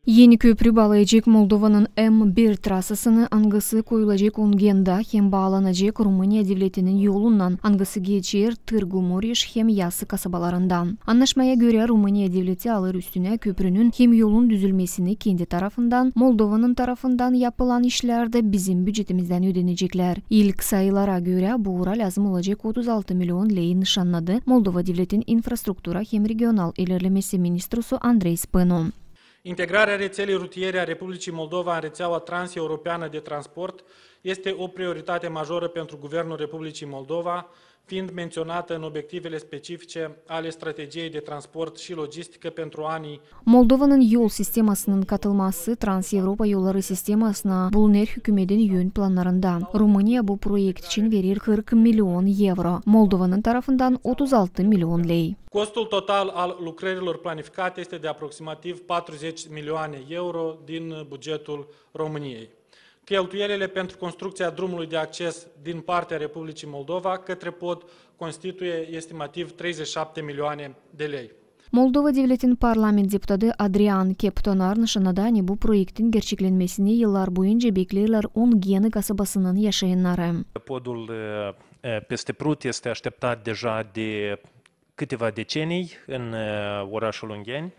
Yeni köprü bağlayacak Moldova'nın M1 trassasını angısı koyulacak Ungenda hem bağlanacak Rumınya devletinin yolundan angısı geçer Târgu-Mureș hem Yassı kasabalarından. Anlaşmaya göre Rumınya devleti alır üstüne köprünün hem yolun düzülmesini kendi tarafından, Moldova'nın tarafından yapılan işlerde bizim bütçetimizden ödenecekler. İlk sayılara göre bu uğra lazım olacak 36 milyon lei nişanladı Moldova devletin infrastruktura hem regional ilerlemesi ministrusu Andrei Spânu. Integrarea rețelei rutiere a Republicii Moldova în rețeaua transeuropeană de transport este o prioritate majoră pentru Guvernul Republicii Moldova, fiind menționată în obiectivele specifice ale strategiei de transport și logistică pentru anii. Moldova'nın yol sistemasının katılması Trans-Avropa Yolları sistemasına bulunan hükümetin yön planlarında. Rumınya bu proiect için verir 40 milyon euro. Moldova'nın tarafından 36 milyon lei. Costul total al lucrărilor planificate este de aproximativ 40 milioane euro din bugetul României. Cheltuielile pentru construcția drumului de acces din partea Republicii Moldova către pod constituie estimativ 37 milioane de lei. Moldova Devleti'nin parlament deputatı Adrian Keptonar nişanladı bu proiectin gerçekleşmesini yıllar boyunca beklerler Ungeni kasabasının yaşayanları. Podul peste Prut este așteptat deja de câteva decenii în orașul Ungeni.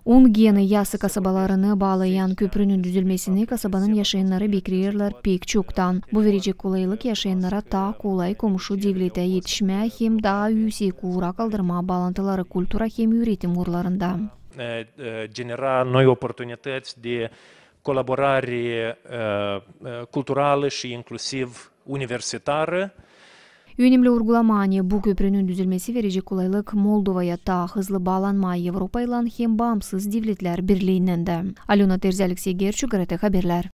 Ungeni Yassı kasabalarını bağlayan köprünün düzülmesini kasabanın yaşayanları beklerler pek çoktan. Bu verecek kolaylık yaşayanlara daha kolay komşu devlete yetişmeye hem daha yüksek uğra kaldırma bağlantıları kultura hem üretim uğurlarında. Genera noi oportunități de colaborare culturală și inclusiv universitară. Önemli uygulama bu köprünün düzülmesi verecek kolaylık Moldova'ya daha hızlı bağlanma Avrupa ile hem bağımsız devletler birliğinden de. Alona Terzi, Alexey Gerçuk, GRT Haberler.